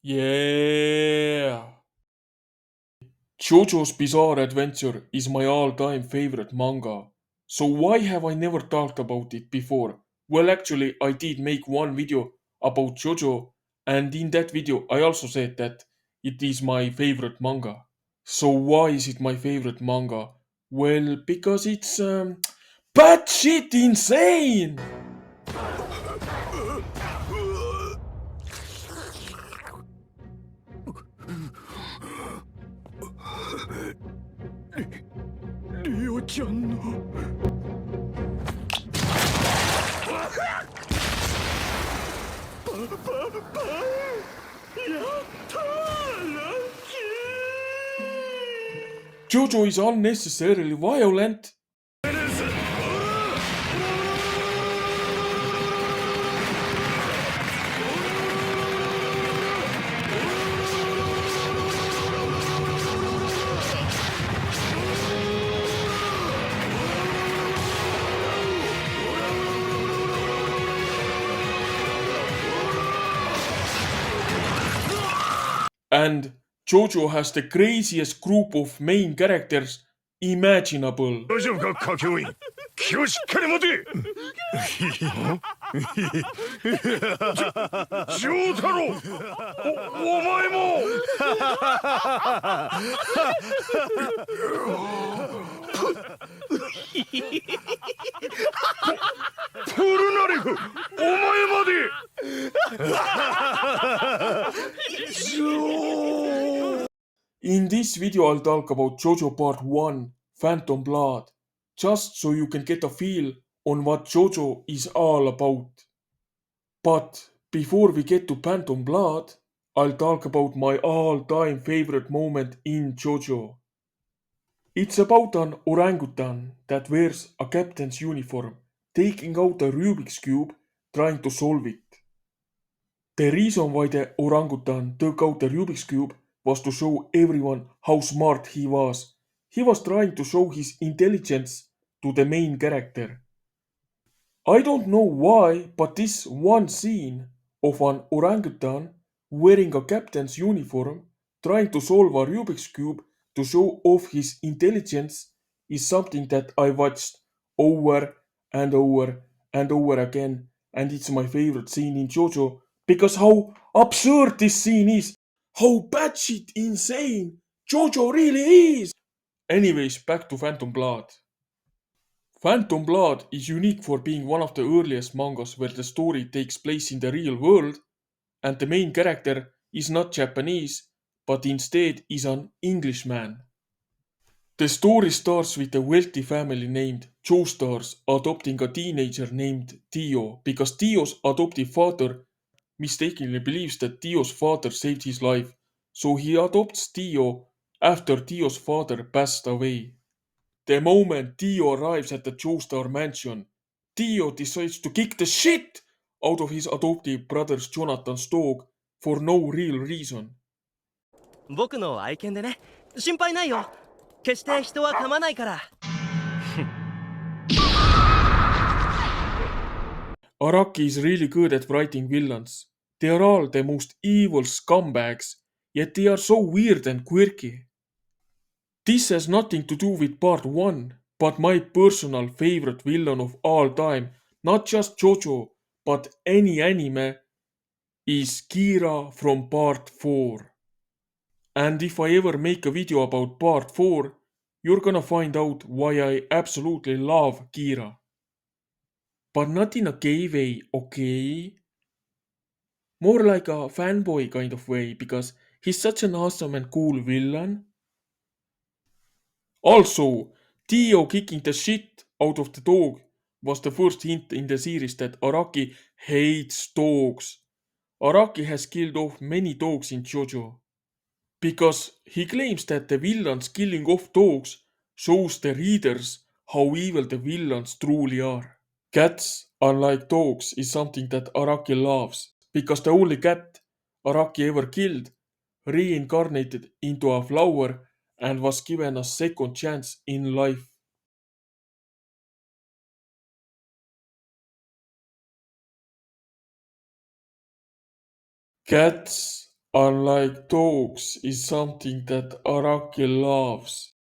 Yeah! JoJo's Bizarre Adventure is my all-time favorite manga. So why have I never talked about it before? Well, actually, I did make one video about JoJo, and in that video I also said that it is my favorite manga. So why is it my favorite manga? Well, because it's batshit insane! JoJo is unnecessarily violent. And JoJo has the craziest group of main characters imaginable. 大丈夫か、歌教員。気をしっかり持て。丈太郎、お前も。ポルナレフ、お前まで。In this video I'll talk about JoJo Part 1, Phantom Blood, just so you can get a feel on what JoJo is all about. But before we get to Phantom Blood, I'll talk about my all-time favorite moment in JoJo. It's about an orangutan that wears a captain's uniform, taking out a Rubik's Cube, trying to solve it. The reason why the orangutan took out the Rubik's Cube was to show everyone how smart he was. He was trying to show his intelligence to the main character. I don't know why, but this one scene of an orangutan wearing a captain's uniform trying to solve a Rubik's Cube to show off his intelligence is something that I watched over and over and over again, and it's my favorite scene in JoJo because how absurd this scene is, how batshit insane JoJo really is. Anyways, back to Phantom Blood. Phantom Blood is unique for being one of the earliest mangas where the story takes place in the real world and the main character is not Japanese but instead is an Englishman. The story starts with a wealthy family named Joestars adopting a teenager named Tio because Tio's adoptive father mistakenly believes that Tio's father saved his life, so he adopts Tio after Tio's father passed away. The moment Tio arrives at the Joestar mansion, Tio decides to kick the shit out of his adoptive brother's Jonathan's dog for no real reason. 僕の愛犬でね、心配ないよ。決して人は噛まないから。Araki is really good at writing villains. They are all the most evil scumbags, yet they are so weird and quirky. This has nothing to do with part 1, but my personal favorite villain of all time, not just JoJo, but any anime, is Kira from part 4. And if I ever make a video about part 4, you're gonna find out why I absolutely love Kira. But not in a gay way, okay? More like a fanboy kind of way, because he's such an awesome and cool villain. Also, Tio kicking the shit out of the dog was the first hint in the series that Araki hates dogs. Araki has killed off many dogs in JoJo. Because he claims that the villains killing off dogs shows the readers how evil the villains truly are. Cats, unlike dogs, is something that Araki loves, because the only cat Araki ever killed reincarnated into a flower and was given a second chance in life. Cats, unlike dogs, is something that Araki loves.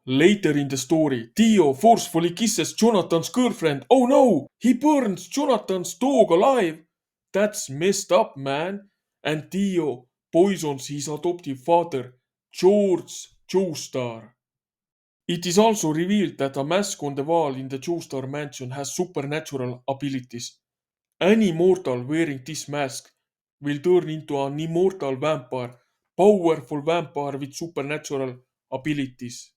Later in the story, Tio forcefully kisses Jonathan's girlfriend. Oh no! He burns Jonathan's dog alive! That's messed up, man. And Tio poisons his adoptive father, George Joestar. It is also revealed that a mask on the wall in the Joestar mansion has supernatural abilities. Any mortal wearing this mask will turn into an immortal vampire, powerful vampire with supernatural abilities.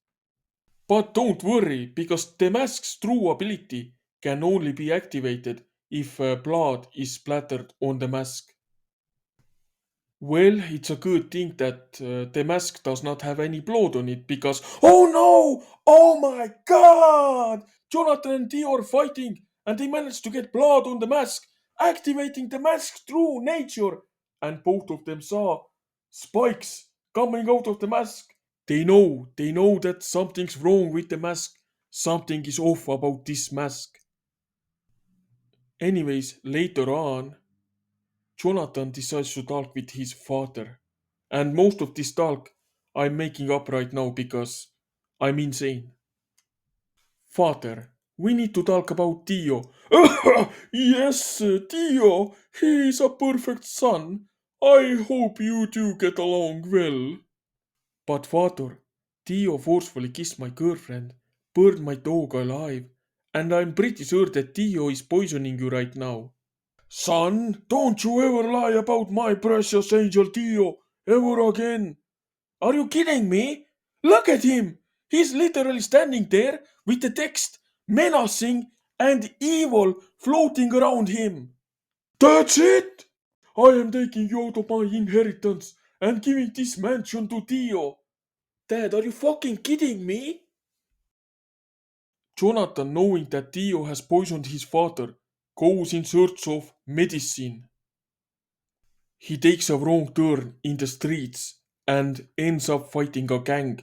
But don't worry, because the mask's true ability can only be activated if blood is splattered on the mask. Well, it's a good thing that the mask does not have any blood on it because. Oh no! Oh my god! Jonathan and Theo are fighting and they managed to get blood on the mask, activating the mask's true nature. And both of them saw spikes coming out of the mask. They know that something's wrong with the mask. Something is off about this mask. Anyways, later on, Jonathan decides to talk with his father. And most of this talk I'm making up right now because I'm insane. Father, we need to talk about Tio. Yes, Tio, he is a perfect son. I hope you two get along well. But father, Tio forcefully kissed my girlfriend, burned my dog alive, and I'm pretty sure that Tio is poisoning you right now. Son, don't you ever lie about my precious angel Tio ever again. Are you kidding me? Look at him! He's literally standing there with the text menacing and evil floating around him. That's it! I am taking you out of my inheritance and giving this mansion to Tio. Dad, are you fucking kidding me? Jonathan, knowing that Tio has poisoned his father, goes in search of medicine. He takes a wrong turn in the streets and ends up fighting a gang.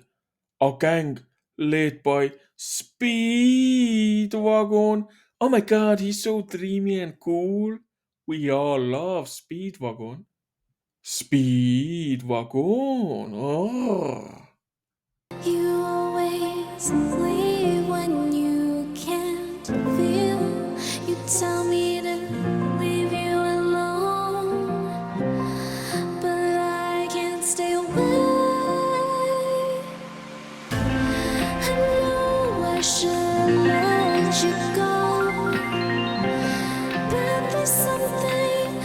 A gang led by Speedwagon. Oh my god, he's so dreamy and cool. We all love Speedwagon. Speedwagon. Oh. You always leave when you can't feel. You tell me to leave you alone, but I can't stay away. I know I should let you go, but there's something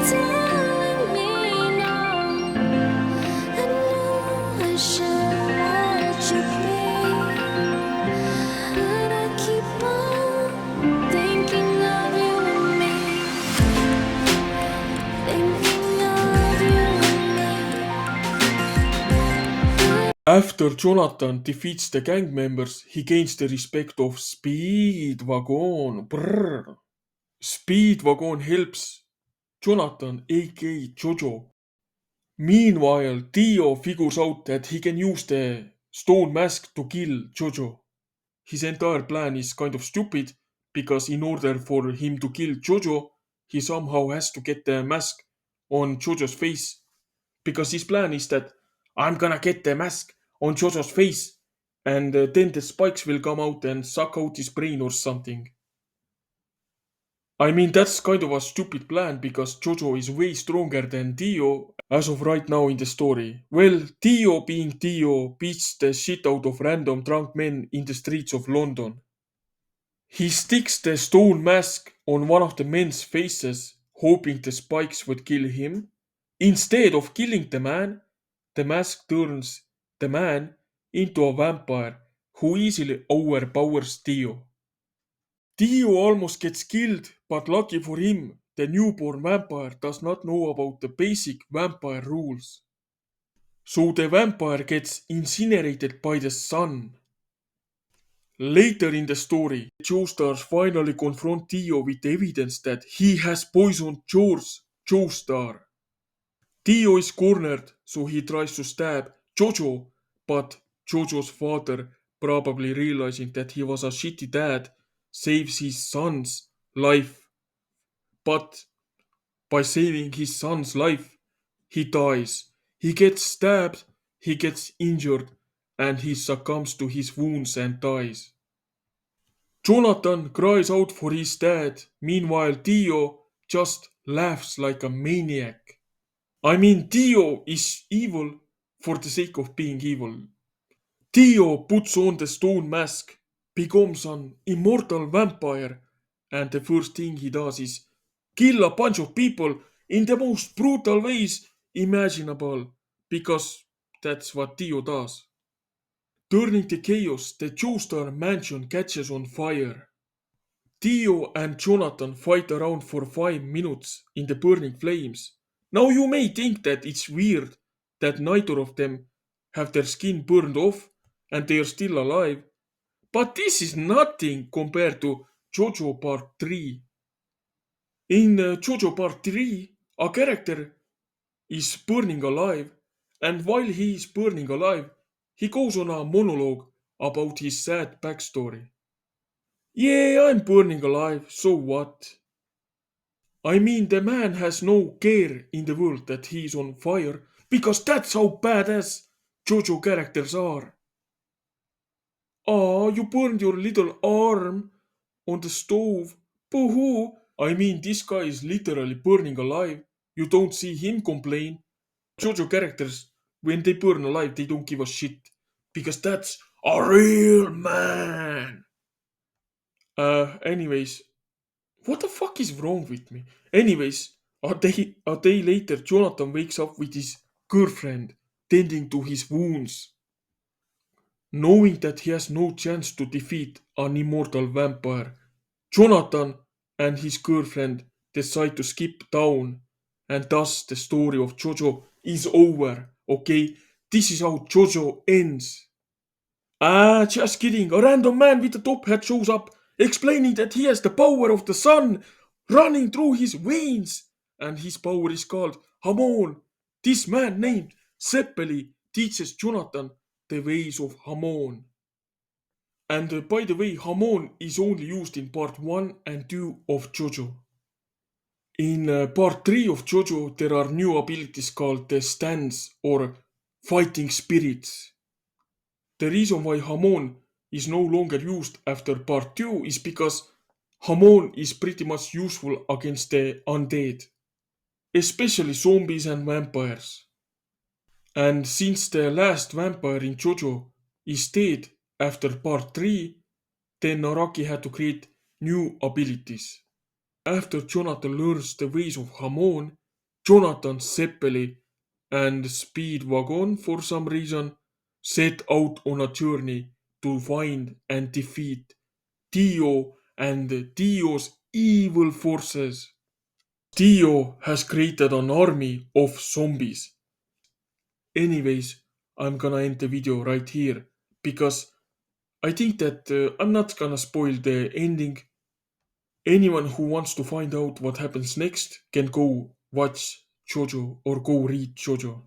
telling me no. I know I should let you be, but I keep on thinking of you and me, thinking of you and me. After Jonathan defeats the gang members, he gains the respect of Speedwagon. Brrr. Speedwagon helps Jonathan, aka Jojo. Meanwhile, Tio figures out that he can use the stone mask to kill Jojo. His entire plan is kind of stupid because in order for him to kill Jojo, he somehow has to get the mask on Jojo's face. Because his plan is that I'm gonna get the mask on Jojo's face and then the spikes will come out and suck out his brain or something. I mean, that's kind of a stupid plan because Jojo is way stronger than Tio as of right now in the story. Well, Tio being Tio beats the shit out of random drunk men in the streets of London. He sticks the stone mask on one of the men's faces, hoping the spikes would kill him. Instead of killing the mask turns the man into a vampire who easily overpowers Tio. Tio almost gets killed, but lucky for him, the newborn vampire does not know about the basic vampire rules. So the vampire gets incinerated by the sun. Later in the story, Joestars finally confront Tio with evidence that he has poisoned George Joestar. Tio is cornered, so he tries to stab Jojo, but Jojo's father, probably realizing that he was a shitty dad, saves his son's life. But by saving his son's life, he dies. He gets stabbed, he gets injured, and he succumbs to his wounds and dies. Jonathan cries out for his dad, meanwhile Dio just laughs like a maniac. I mean, Dio is evil for the sake of being evil. Dio puts on the stone mask, becomes an immortal vampire, and the first thing he does is kill a bunch of people in the most brutal ways imaginable, because that's what Dio does. During the chaos, the Joestar mansion catches on fire. Dio and Jonathan fight around for 5 minutes in the burning flames. Now you may think that it's weird that neither of them have their skin burned off and they are still alive, but this is nothing compared to JoJo Part 3. In JoJo Part 3, a character is burning alive, and while he is burning alive, he goes on a monologue about his sad backstory. Yeah, I'm burning alive, so what? I mean, the man has no care in the world that he's on fire, because that's how badass JoJo characters are. Ah, you burned your little arm on the stove. Boo-hoo. I mean, this guy is literally burning alive. You don't see him complain. JoJo characters, when they burn alive, they don't give a shit. Because that's a real man. Anyways, what the fuck is wrong with me? Anyways, a day later, Jonathan wakes up with his girlfriend, tending to his wounds. Knowing that he has no chance to defeat an immortal vampire, Jonathan and his girlfriend decide to skip town, and thus the story of JoJo is over. Okay, this is how JoJo ends. Ah, just kidding. A random man with a top hat shows up, explaining that he has the power of the sun running through his veins, and his power is called Hamon. This man named Seppeli teaches Jonathan the ways of Hamon. And by the way, Hamon is only used in part 1 and 2 of JoJo. In part 3 of JoJo, there are new abilities called the stands or fighting spirits. The reason why Hamon is no longer used after part 2 is because Hamon is pretty much useful against the undead, especially zombies and vampires. And since the last vampire in JoJo is dead after part 3, then Naraki had to create new abilities. After Jonathan learns the ways of Hamon, Jonathan, Seppeli, and Speedwagon, for some reason, set out on a journey to find and defeat Dio and Dio's evil forces. Dio has created an army of zombies. Anyways, I'm gonna end the video right here because I think that I'm not gonna spoil the ending. Anyone who wants to find out what happens next can go watch JoJo or go read JoJo.